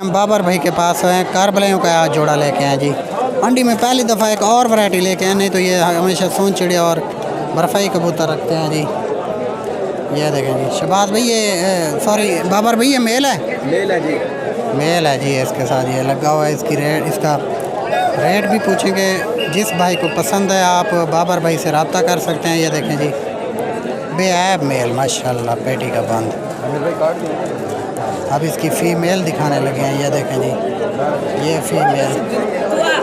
हम बाबर भाई के पास हैं, कारबलियों का आज जोड़ा लेके आए जी। मंडी में पहली दफ़ा एक और वैरायटी लेके आए, नहीं तो ये हमेशा सोन चिड़िया और बर्फ़ाई कबूतर रखते हैं जी। ये देखें जी शहबाज भाई, ये सॉरी बाबर भाई, ये मेल है? मेल है जी। मेल है जी। इसके साथ ये लगा हुआ है। इसका रेट भी पूछेंगे। जिस भाई को पसंद है आप बाबर भाई से रब्ता कर सकते हैं। ये देखें जी, बेऐब मेल माशाल्लाह, पेटी का बंद। अब इसकी फ़ीमेल दिखाने लगे हैं। ये देखें जी, ये फ़ीमेल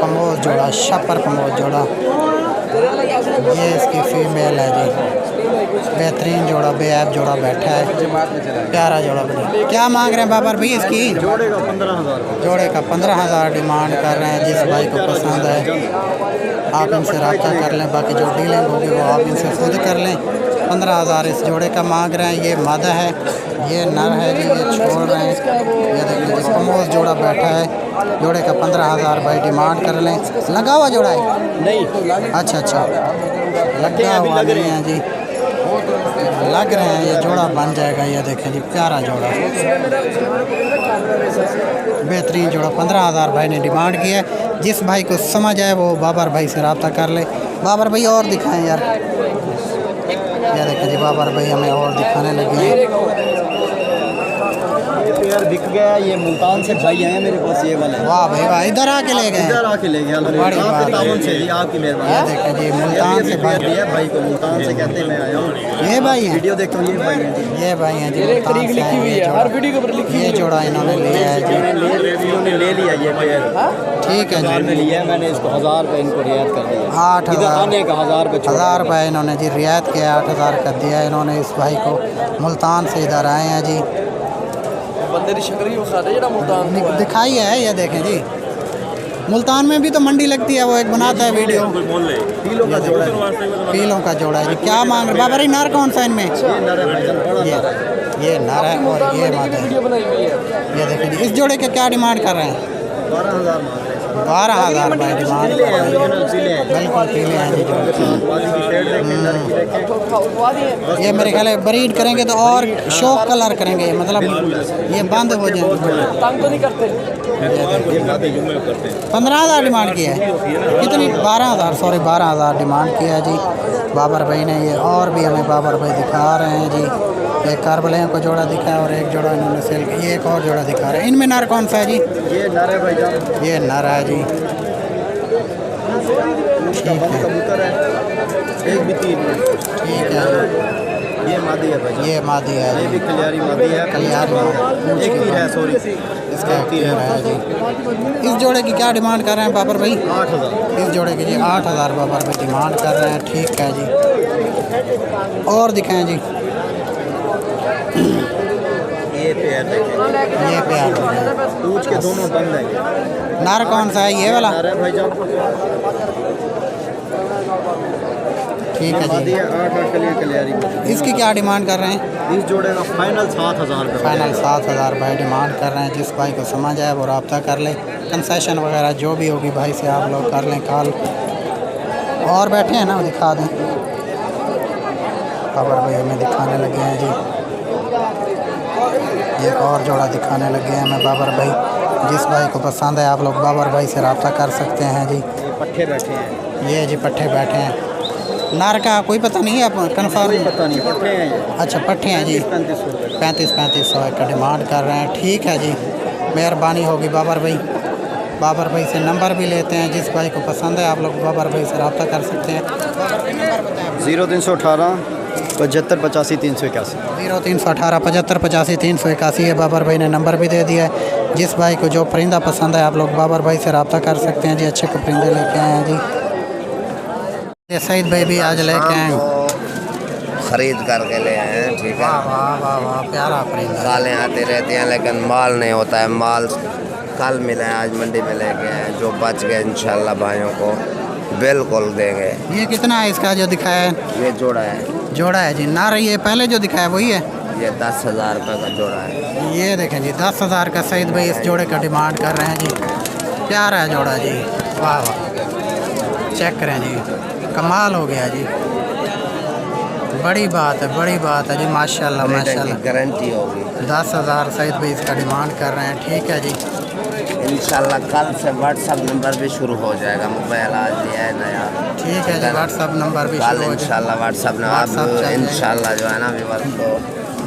कमोज जोड़ा, शपर कमोज जोड़ा, ये इसकी फ़ीमेल है जी। बेहतरीन जोड़ा, बेऐब जोड़ा बैठा है, प्यारा जोड़ा बैठा। क्या मांग रहे हैं बाबर भाई इसकी? जोड़े का 15,000। जोड़े का 15,000 डिमांड कर रहे हैं। जिस भाई को पसंद है आप इनसे रब्ता कर लें, बाकी जो डीलिंग होगी वो आप इनसे खुद कर लें। 15,000 इस जोड़े का मांग रहे हैं। ये मादा है, ये नर है जी, ये छोड़ रहे हैं। ये देखिए जी कमोज जोड़ा बैठा है। जोड़े का 15,000 भाई डिमांड कर लें। लगा हुआ जोड़ा है? नहीं, अच्छा, लगा हुआ नहीं है जी, लग रहे हैं। ये जोड़ा बन जाएगा। ये देखें जी, प्यारा जोड़ा, बेहतरीन जोड़ा। 15,000 भाई ने डिमांड किया है। जिस भाई को समझ आए वो बाबर भाई से रब्ता कर ले। बाबर भाई और दिखाएं यार। ये देखें जी बाबर भाई हमें और दिखाने लगे हैं। यार बिक गया। ये मुल्तान से भाई आए मेरे पास, ये वाले। वाह भाई वाह, इधर आके ले गए? इधर आके ले गए। बड़ी बात से जी, आपकी मेहरबानी। ये देखें जी मुल्तान से भाई दिया भाई को, मुल्तान से कहते हैं मैं आया हूँ। ये भाई हैं? वीडियो देखता हूँ। ये भाई हैं जी, ये भाई हैं जी, मुल्तान से लिखी हुई है, हर वीडियो के ऊपर लिखी हुई ये जोड़ा इन्होंने लिया है जी। इन्होंने ले लिया ये पेड़। ठीक है में जी, लिया है मैंने इसको। 1000 रुपये इनको रियायत कर दिया। 8,000 आने का 1000 रुपये 1000 रुपये इन्होंने जी रियायत किया। 8,000 का दिया इन्होंने इस भाई को। मुल्तान से इधर आए हैं जी। बंदे की शक्ल ही विखा दे, मुल्तान दिखाई है। ये देखें जी, मुल्तान में भी तो मंडी लगती है, वो एक बनाता है वीडियो। पीलों का जोड़ा है। पीलों का जोड़ा है जी। क्या मांग रहे बाबर? नर कौन सा इनमें? ये नर है भाईजान, बड़ा नर है। ये नर है और ये मादा है। वीडियो बनाई हुई है। ये देखें जी, इस जोड़े के क्या डिमांड कर रहे हैं? 12,000 मांग रहे हैं। 12,000 रुपये डिमांड कर रहे हैं। ओरिजिनल पीले हैं। बिल्कुल पीले हैं जी जोड़े। बाजी की शेड देखें, नर की देखें। ये मेरे ख्याल है ब्रीड करेंगे तो और शौक कलर करेंगे, मतलब ये बंद हो जाएंगे। तंग तो नहीं करते? 15,000 डिमांड किया है। कितनी? 12,000, सॉरी 12,000 डिमांड किया है जी बाबर भाई ने। ये और भी हमें बाबर भाई दिखा रहे हैं जी। एक कारबलियों को जोड़ा दिखा है और एक जोड़ा इन्होंने सेल किया। ये एक और जोड़ा दिखा रहे हैं। इनमें नर कौन सा है जी? ये नर है भाईजान। ये नर है जी। ठीक है, कबूतर है। एक भी 3 में। ठीक है। ये मादी है भाईजान। ये मादी है ये जी, भी कलियारी मादी है। कलियारी मादी। एक तीर है, सॉरी। इसका एक तीर है जी। इस जोड़े की क्या डिमांड कर रहे हैं बाबर भाई? 8,000। इस जोड़े की जी 8,000 बाबर भाई डिमांड कर रहे हैं। ठीक है जी, और दिखाएं जी। ये पेयर देखें। ये प्यार पूछ के दोनों बंद हैं। नर कौन सा है? ये वाला? नर है भाईजान। ठीक है मादी जी। है। 8 कलियारी मादी। इसकी क्या डिमांड कर रहे हैं? इस जोड़े का फाइनल 7,000 रुपये। फाइनल 7,000 भाई डिमांड कर रहे हैं। जिस भाई को समझ आए वो रब्ता कर ले। कंसेशन वगैरह जो भी होगी भाई से आप लोग कर लें कॉल। और बैठे हैं ना, वो दिखा दें। बाबर भाई हमें दिखाने लगे हैं जी। एक और जोड़ा दिखाने लगे हैं हमें बाबर भाई। जिस भाई को पसंद है आप लोग बाबर भाई से रब्ता कर सकते हैं जी। ये पट्ठे बैठे हैं। ये जी पट्ठे बैठे हैं। नर का कोई पता नहीं है, आप कन्फर्म? पता नहीं, पट्ठे हैं ये। अच्छा पट्ठे हैं जी। 3500 रुपये। 3500 का डिमांड कर रहे हैं। ठीक है जी, मेहरबानी होगी बाबर भाई। बाबर भाई से नंबर भी लेते हैं। जिस भाई को पसंद है आप लोग बाबर भाई से रब्ता कर सकते हैं। 0318 75 85 381। 0318 75 85 381 है। बाबर भाई ने नंबर भी दे दिया है। जिस भाई को जो परिंदा पसंद है आप लोग बाबर भाई से रब्ता कर सकते हैं जी। अच्छे को परिंदे लेके आए हैं जी। ये सईद भाई भी आज लेके आए हैं। खरीद करके ले आए हैं। ठीक है, वाह वाह वाह वाह, प्यारा परिंदा। कालें आती रहती हैं लेकिन माल नहीं होता है। माल कल मिले, आज मंडी में लेके आए हैं। जो बच गए इंशाल्लाह भाइयों को बिल्कुल देंगे। ये कितना है इसका जो दिखाया है? ये जोड़ा है। जोड़ा है जी। नार ये पहले जो दिखाया वही है? ये 10,000 रुपये का जोड़ा है। ये देखें जी 10,000 का सईद भाई इस जोड़े का डिमांड कर रहे हैं जी। प्यारा है जोड़ा जी, वाह वाह। चेक करें जी, कमाल हो गया जी। बड़ी बात है, बड़ी बात है जी। माशाल्लाह माशाल्लाह, गारंटी होगी। 10,000 सईद भाई इसका डिमांड कर रहे हैं। ठीक है जी। इंशाल्लाह कल से व्हाट्सअप नंबर भी शुरू हो जाएगा। मोबाइल आज लिया है नया। ठीक है जी, व्हाट्सअप नंबर भी कल शुरू हो जाए। इंशाल्लाह व्हाट्सअप नंबर अब इंशाल्लाह जो है ना व्यूअर्स को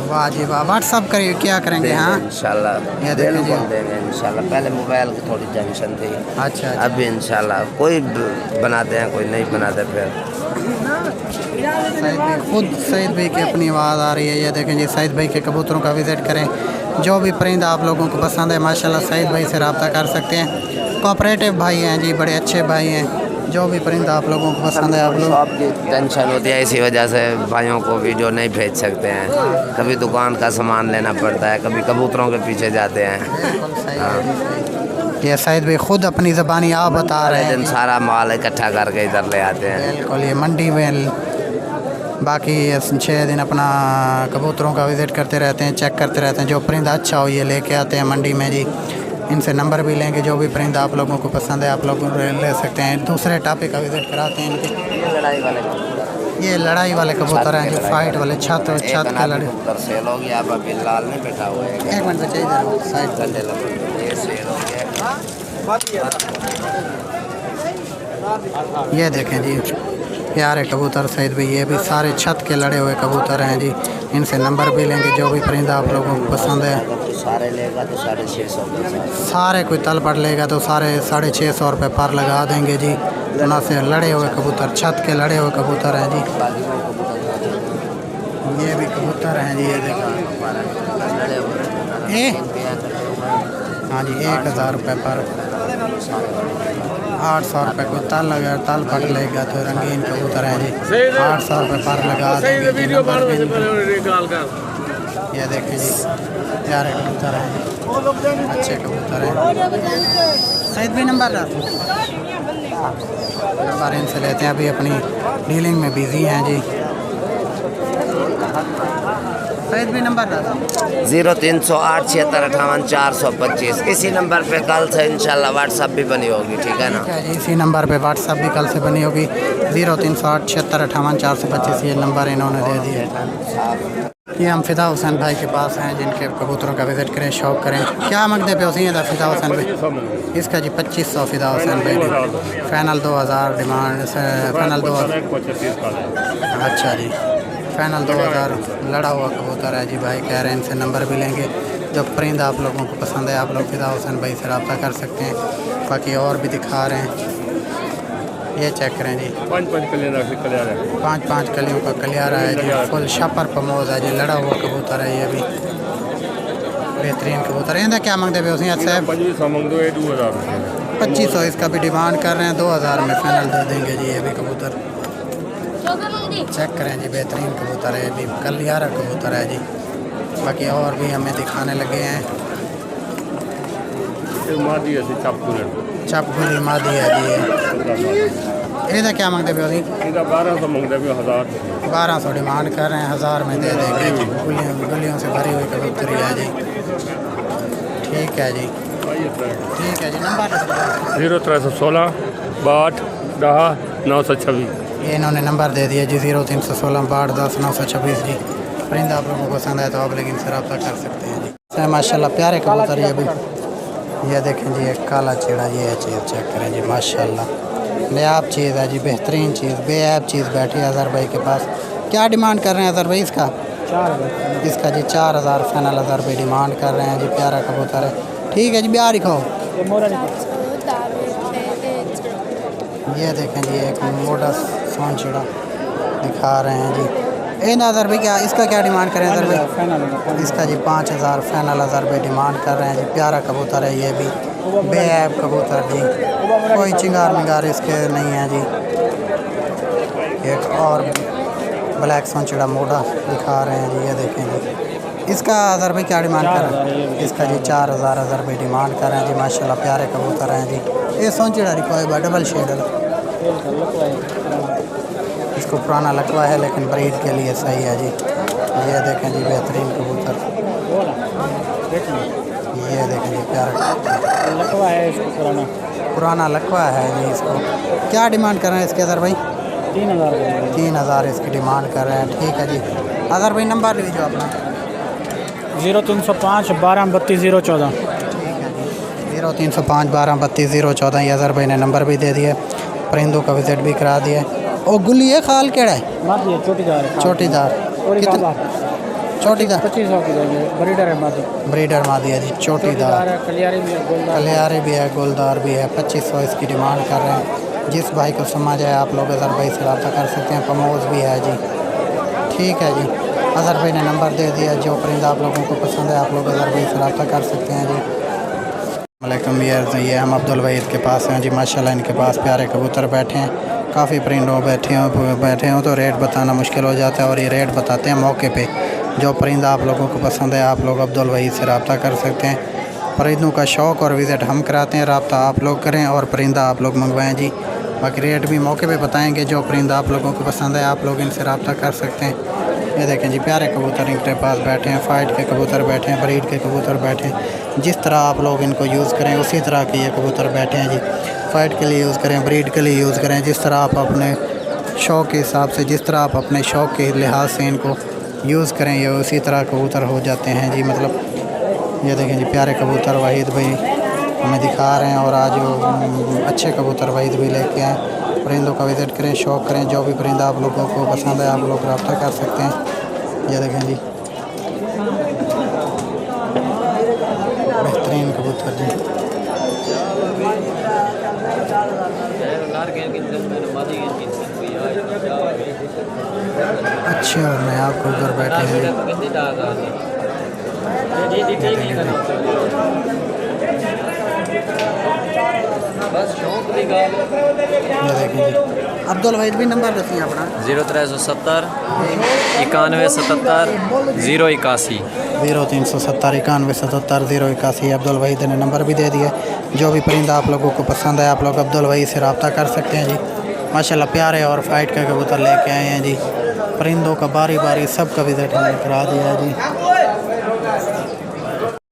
वाह जी वाह, व्हाट्सअप करिए, क्या करेंगे? हाँ इंशाल्लाह ये देखें जी। बिल्कुल देंगे इंशाल्लाह। पहले मोबाइल की थोड़ी टेंशन थी, अच्छा अब भी इंशाल्लाह कोई बनाते हैं कोई नहीं बनाते। फिर सईद भाई खुद सईद भाई की अपनी आवाज़ आ रही है। ये देखें जी, सईद भाई के कबूतरों का विज़िट करें। जो भी परिंदा आप लोगों को पसंद है माशाल्लाह सईद भाई से रब्ता कर सकते हैं। कोऑपरेटिव भाई हैं जी, बड़े अच्छे भाई हैं। जो भी परिंदा आप लोगों को पसंद है आप लोग शॉप की टेंशन होती है, इसी वजह से भाइयों को वीडियो नहीं भेज सकते हैं। कभी दुकान का सामान लेना पड़ता है, कभी कबूतरों के पीछे जाते हैं। ये सईद भाई खुद अपनी ज़बानी आप बता रहे हैं। सारा माल इकट्ठा करके इधर ले आते हैं। बिल्कुल, ये मंडी में बाकी 6 दिन अपना कबूतरों का विज़िट करते रहते हैं, चेक करते रहते हैं। जो परिंदा अच्छा हो ये लेके आते हैं मंडी में जी। इनसे नंबर भी लेंगे। जो भी परिंदा आप लोगों को पसंद है आप लोग ले सकते हैं। दूसरे टॉपिक का विज़िट कराते हैं इनके। ये लड़ाई वाले कबूतर हैं जो फाइट वाले छत का लड़े। सेल हो गया, अब अभी लाल नहीं बैठा हुआ है। एक मिनट बचा इधर साइड पर। ये सेल हो गया। ये देखें जी, प्यारे कबूतर सईद भाई, ये भी सारे छत के लड़े हुए कबूतर हैं जी। इनसे नंबर भी लेंगे। जो भी परिंदा आप लोगों को पसंद है सारे लेगा तो 650। सारे कोई तल पड़ लेगा तो सारे 650 रुपये पर लगा देंगे जी। उना से लड़े हुए कबूतर, छत के लड़े हुए कबूतर हैं जी। ये भी कबूतर हैं जी। ये देखो हाँ जी, 1000 रुपये पर। 800 रुपये कोई तल लगा, तल पट लेगा तो रंगीन कबूतर हैं जी। 800 रुपये पर लगा देंगे जी। ये देखिए जी, प्यारे कबूतर हैं जी, अच्छे कबूतर हैं। सईद भी नंबर इनसे लेते हैं। अभी अपनी डीलिंग में बिजी हैं जी। सईद भी नंबर 0308 76 58 425। इसी नंबर पे कल से इंशाल्लाह व्हाट्सअप भी बनी होगी, ठीक है ना? ठीक है जी, इसी नंबर पे व्हाट्सअप भी कल से बनी होगी। 0308 76 58 425 ये नंबर इन्होंने दे दिया। ये हम फ़िदा हुसैन भाई के पास हैं जिनके कबूतरों का विज़िट करें, शौक़ करें। क्या मकदे पे उसी है फ़िदा हुसैन भाई? इसका जी 2500 फ़िदा हुसैन भाई। Final 2000 demand final 2000। अच्छा जी, फ़ैनल 2000 लड़ा हुआ कबूतर है जी। भाई कह रहे हैं इनसे नंबर भी लेंगे। जो परिंदा आप लोगों को पसंद है आप लोग फ़िदा हुसैन भाई से रब्ता कर सकते हैं। बाकी और भी दिखा रहे हैं, ये चेक करें जी। 5 कलियों का कलियारा है जी। फुल शापर पमोज है जी। लड़ा हुआ कबूतर है ये भी, बेहतरीन कबूतर है। इनका क्या मांगते पे उसी साहब? 2500 इसका भी डिमांड कर रहे हैं। 2000 में फ़ाइनल दे देंगे जी। ये भी कबूतर चेक करें जी, बेहतरीन कबूतर है। भी कलियारा कबूतर है जी। बाकी और भी हमें दिखाने लगे हैं। चपगुली मादी है जी। ये क्या मांगते पे उसी? 1200 डिमांड कर रहे हैं। 1000 में दे देंगे जी। गुलियों से भरी हुई कबूतरी है जी। ठीक है जी, ठीक है जी। नंबर 0316 62 10 926। ये इन्होंने नंबर दे दिया जी। 0316 62 10 926 जी। परिंदा आप लोगों को पसंद है तो आप लेकिन से रब्ता कर सकते हैं जी। माशाल्लाह प्यारे कबूतर ये भी। ये देखें जी, एक काला चिड़ा, ये चीज़ चेक करें जी। माशाल्लाह नायाब चीज़ है जी, बेहतरीन चीज़, बेऐब चीज़ बैठी है अज़हर भाई के पास। क्या डिमांड कर रहे हैं अज़हर भाई इसका? 4000 इसका जी। 4000 फ़ाइनल अज़हर भाई डिमांड कर रहे हैं जी। प्यारा कबूतर है। ठीक है जी, बिहार दिखाओ। ये देखें जी, एक मोटा सोन चिड़ा दिखा रहे हैं जी। अज़हर भाई क्या इसका क्या डिमांड करें अज़हर भाई? इसका जी 5000 फ़ाइनल अज़हर भाई डिमांड कर रहे हैं जी। प्यारा कबूतर है ये भी, बेऐब कबूतर जी। कोई चिंगार मिंगार इसके नहीं है जी। एक और ब्लैक सोनचिड़ा मोटा दिखा रहे हैं जी। ये देखें जी, इसका अज़हर भाई क्या डिमांड कर रहे हैं? इसका जी 4000 अज़हर भाई डिमांड कर रहे हैं जी। माशाल्लाह प्यारे कबूतर हैं जी। ये सोनचिड़ा रिकॉय डबल शेड इसको पुराना लकवा है लेकिन ब्रीड के लिए सही है जी। ये देखें जी, बेहतरीन कबूतर। ये देखें जी, प्यारा लकवा है इसको, पुराना लकवा है जी। इसको क्या डिमांड कर रहे हैं इसके अज़हर भाई? 3000 इसकी डिमांड कर रहे हैं। ठीक है जी। अज़हर भाई नंबर लीजिए अपना। 0305 12 32 014। ठीक है जी, 0305 12 32 014 ये अज़हर भाई ने नंबर भी दे दिया, परिंदों का विज़िट भी करा दिया। और गुल्ली है खाल केड़ा है? मादी है, चोटीदार है। चोटीदार और कितना? चोटीदार 2500 की देंगे, ब्रीडर है मादी। ब्रीडर मादी है जी, चोटीदार। कलियारी भी है, गोलदार कलियारी भी है, गोलदार भी है। 2500 इसकी डिमांड कर रहे हैं। जिस भाई को समझ आए आप लोग अज़हर भाई से रब्ता कर सकते हैं। पमोज भी है जी, ठीक है जी। अज़हर भाई ने नंबर दे दिया, जो परिंदा आप लोगों को पसंद है आप लोग अज़हर भाई से रब्ता कर सकते हैं जी। वालेकुम यार, ये हम अब्दुल वहीद के पास हैं जी। माशाल्लाह इनके पास प्यारे कबूतर बैठे हैं, काफ़ी परिंदों बैठे हों तो रेट बताना मुश्किल हो जाता है, और ये रेट बताते हैं मौके पे। जो परिंदा आप लोगों को पसंद है आप लोग अब्दुल वहीद से रब्ता कर सकते हैं। परिंदों का शौक़ और विज़िट हम कराते हैं, रब्ता आप लोग करें और परिंदा आप लोग मंगवाएँ जी। बाकी रेट भी मौके पे बताएंगे। जो परिंदा आप लोगों को पसंद है आप लोग इनसे रब्ता कर सकते हैं। ये देखें जी, प्यारे कबूतर इनके पास बैठे हैं, फाइट के कबूतर बैठे हैं, ब्रीड के कबूतर बैठे हैं। जिस तरह आप लोग इनको यूज़ करें उसी तरह के ये कबूतर बैठे हैं जी। फाइट के लिए यूज़ करें, ब्रीड के लिए यूज़ करें, जिस तरह आप अपने शौक़ के हिसाब से, जिस तरह आप अपने शौक़ के लिहाज से इनको यूज़ करें ये उसी तरह कबूतर हो जाते हैं जी। मतलब ये देखें जी, प्यारे कबूतर वहीद भाई हमें दिखा रहे हैं, और आज अच्छे कबूतर वहीद भी लेके आए। परिंदों का विज़िट करें, शौक़ करें। जो भी परिंदा आप लोगों को पसंद है आप लोग रब्ता कर सकते हैं। ये देखें जी, बेहतरीन कबूतर जी। अच्छे और नया कबूतर बैठे हैं। ये देखें जी, अब्दुल वहीद भी नंबर रखिए अपना 0370 91 77 081 0370 91 77 081। अब्दुल वहीद ने नंबर भी दे दिया। जो भी परिंदा आप लोगों को पसंद है आप लोग अब्दुल वहीद से रब्ता कर सकते हैं जी। माशाल्लाह प्यारे और फाइट का कबूतर लेके आए हैं जी। परिंदों का बारी बारी सब का विज़िट हमने करा दिया है जी।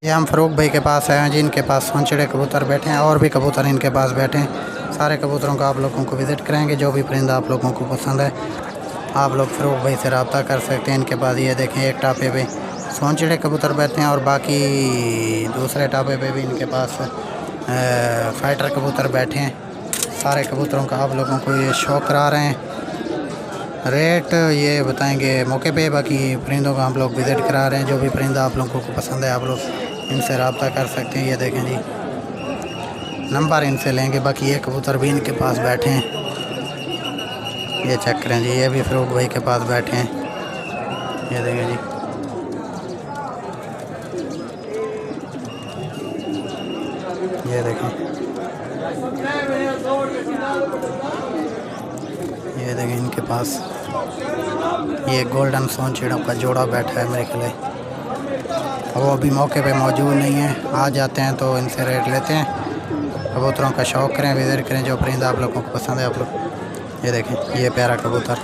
ये हम फ़रूक भाई के पास आए हैं जी। इनके पास सोनचिड़े कबूतर बैठे हैं, और भी कबूतर इनके पास बैठे हैं। सारे कबूतरों का आप लोगों को विज़िट कराएंगे। जो भी परिंदा आप लोगों को पसंद है आप लोग फ़रूक भाई से रब्ता कर सकते हैं। इनके पास ये देखें, एक टापे पे सोनचिड़े कबूतर बैठे हैं, और बाकी दूसरे टापे पे भी इनके पास फाइटर कबूतर बैठे हैं। सारे कबूतरों का आप लोगों को ये शौक़ करा रहे हैं। रेट ये बताएंगे मौके पे। बाकी परिंदों का हम लोग विज़िट करा रहे हैं। जो भी परिंदा आप लोगों को पसंद है आप लोग इनसे रब्ता कर सकते हैं। ये देखें जी, नंबर इनसे लेंगे। बाकी ये कबूतर भी इनके पास बैठे हैं, ये चेक करें जी। ये भी फ़रूक भाई के पास बैठे हैं, ये देखें जी। ये देखें, ये देखें इनके पास ये गोल्डन सोनचिड़ों का जोड़ा बैठा है मेरे ख्याल। वो अभी मौके पे मौजूद नहीं है, आ जाते हैं तो इनसे रेट लेते हैं। कबूतरों का शौक़ करें, विज़िट करें। जो परिंदा आप लोगों को पसंद है आप लोग ये देखें, ये प्यारा कबूतर।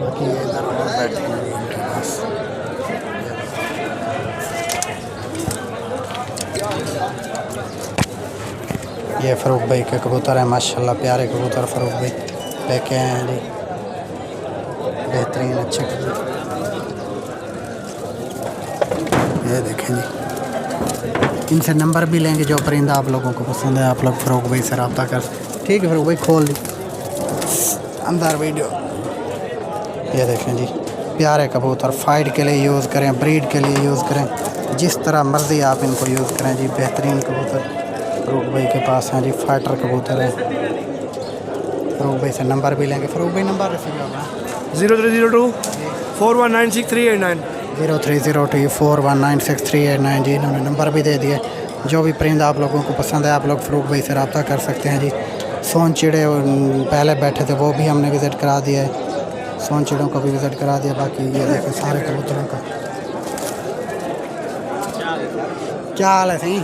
बाकी ये इधर और बैठे हैं इनके पास। ये फ़रूक भाई के कबूतर है, माशाल्लाह प्यारे कबूतर फ़रूक भाई लेके आए हैं जी। बेहतरीन अच्छे कबूतर, ये देखें जी। इनसे नंबर भी लेंगे। जो परिंदा आप लोगों को पसंद है आप लोग फ़रूक भाई से रब्ता कर। ठीक है फ़रूक भाई, खोल दी अंदर वीडियो। ये देखें जी, प्यारे कबूतर फाइट के लिए यूज़ करें, ब्रीड के लिए यूज़ करें, जिस तरह मर्ज़ी आप इनको यूज़ करें जी। बेहतरीन कबूतर फ़रूक भाई के पास हैं जी। फाइटर कबूतर है। फ़रूक भाई से नंबर भी लेंगे। फ़रूक भाई नंबर रखिएगा अपना 0302 4196389 0302 4196389 जी। इन्होंने नंबर भी दे दिए। जो भी परिंदा आप लोगों को पसंद है आप लोग फ़रूक भाई से रब्ता कर सकते हैं जी। सोनचिड़े पहले बैठे थे वो भी हमने विज़िट करा दिया है, सोनचिड़ों को भी विज़िट करा दिया। बाकी ये देखें सारे कबूतरों का क्या हाल है सही।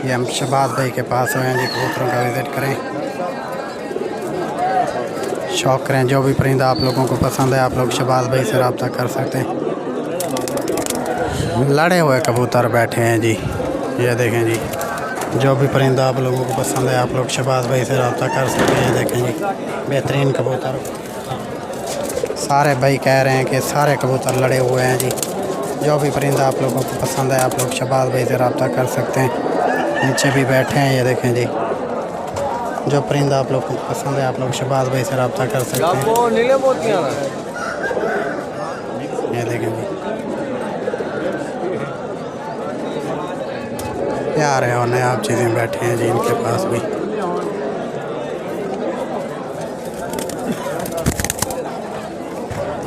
ये हम शहबाज भाई के पास आए हैं जी। कबूतरों का विज़िट करें, शौक़ करें। जो भी परिंदा आप लोगों को पसंद है आप लोग शहबाज भाई से रब्ता कर सकते हैं। लड़े हुए कबूतर बैठे हैं जी, ये देखें जी। जो भी परिंदा आप लोगों को पसंद है आप लोग शहबाज भाई से रब्ता कर सकते हैं। देखें जी बेहतरीन कबूतर, सारे भाई कह रहे हैं कि सारे कबूतर लड़े हुए हैं जी। जो भी परिंदा आप लोगों को पसंद है आप लोग शहबाज भाई से रब्ता कर सकते हैं। नीचे भी बैठे हैं, ये देखें जी। जो परिंदा आप लोग को पसंद है आप लोग शहबाज भाई से रब्ता कर सकते हैं। नीले मोतियां ये देखें जी प्यार है और नायाब चीज़ें बैठे हैं जी इनके पास भी।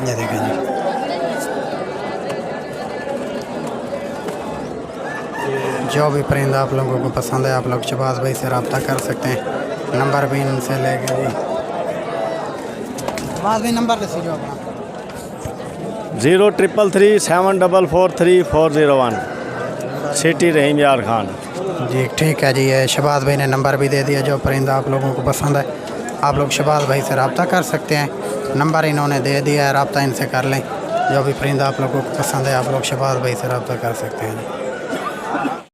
ये देखें जी जो भी परिंदा आप लोगों को पसंद है आप लोग शहबाज भाई से रब्ता कर सकते हैं। नंबर भी इनसे लेके जी शहबाज भाई नंबर दसी जो अपना 0333744341 सिटी रहीम यार खान। जी ठीक है जी। ये शहबाज भाई ने नंबर भी दे दिया। जो परिंदा आप लोगों को पसंद है आप लोग शहबाज भाई से रब्ता कर सकते हैं। नंबर इन्होंने दे दिया है, रब्ता इनसे कर लें। जो भी परिंदा आप लोगों को पसंद है आप लोग शहबाज भाई से रब्ता कर सकते हैं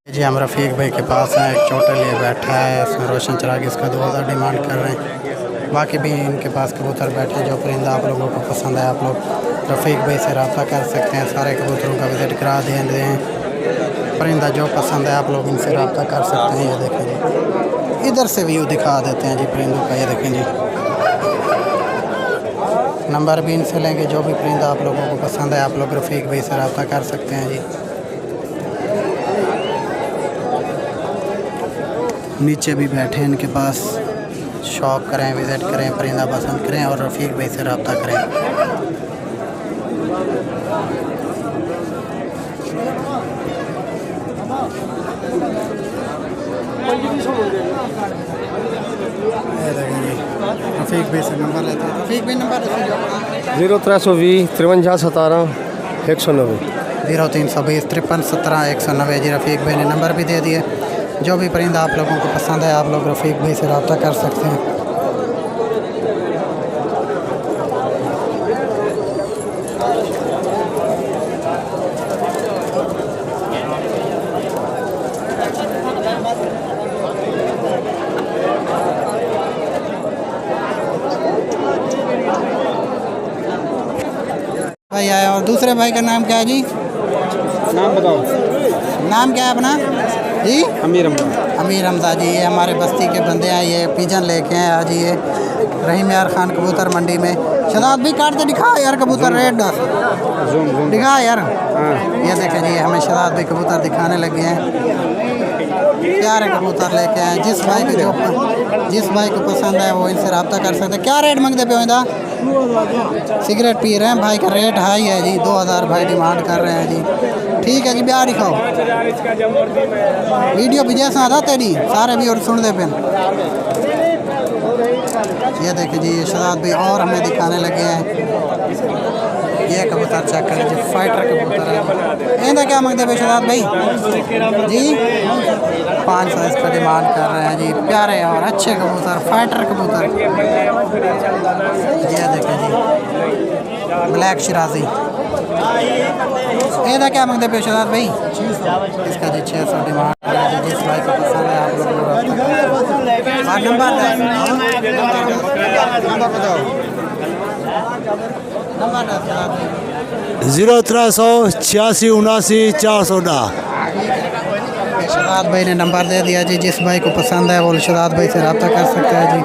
जी। हम रफ़ीक भाई के पास हैं, एक चोटे लिए बैठा है, इसमें रोशन चराग इसका 2000 डिमांड कर रहे हैं। बाकी भी इनके पास कबूतर बैठे हैं। जो परिंदा आप लोगों को पसंद है आप लोग रफ़ीक भाई से रब्ता कर सकते हैं। सारे कबूतरों का विज़िट करा दें। परिंदा जो पसंद है आप लोग इनसे रब्ता कर सकते हैं। ये देखें जी इधर से व्यू दिखा देते हैं जी परिंदों का। ये देखें जी नंबर भी इनसे लेंगे। जो भी परिंदा आप लोगों को पसंद है आप लोग रफ़ीक भाई से रब्ता कर सकते हैं जी। नीचे भी बैठे हैं इनके पास, शौक करें, विज़िट करें, परिंदा पसंद करें और रफ़ीक भाई से रब्ता करें। रफ़ीक भाई से नंबर लेते हैं। रफ़ीक भाई नंबर 0320 53 17 190 0320 53 17 190 जी। रफ़ीक भाई ने नंबर भी दे दिए। जो भी परिंदा आप लोगों को पसंद है आप लोग रफ़ीक भाई से रब्ता कर सकते हैं। भाई आया। और दूसरे भाई का नाम क्या है जी? नाम बताओ। नाम क्या है अपना जी? अमीर हमजा। अमीर हमजा जी। ये हमारे बस्ती के बंदे हैं। ये पिजन लेके हैं आज ये रहीम यार खान कबूतर मंडी में। शहजाद भी काट के दिखा यार कबूतर रेड दिखा यार। ये देखें जी हमें शहजाद भी कबूतर दिखाने लगे हैं। प्यारे कबूतर लेके आए। जिस भाई को पसंद है वो इनसे रब्ता कर सकते हैं। क्या रेट मांगते पे होता? सिगरेट पी रहे हैं भाई का रेट हाई है जी। 2000 भाई डिमांड कर रहे हैं जी। ठीक है जी ब्याह दिखाओ वीडियो भी जैसा आता तेरी सारे भी और सुन दे पे। ये देखे जी ये शहजाद भाई और हमें दिखाने लगे हैं। ये कबूतर चेक करें जी फाइटर कबूतर है। इनका क्या मांगते भाई शहजाद भाई जी? 500 इसका डिमांड कर रहे हैं जी। प्यारे और अच्छे कबूतर फाइटर कबूतर। ये देखें जी ब्लैक शिराजी। इनका क्या मांगते भाई शहजाद भाई? इसका जी 600 डिमांड कर रहे हैं। जिस भाई को पसंद है आप लोग नंबर 0386 79 410। शहजाद भाई ने नंबर दे दिया जी। जिस भाई को पसंद है वो शहजाद भाई से रब्ता कर सकता है जी।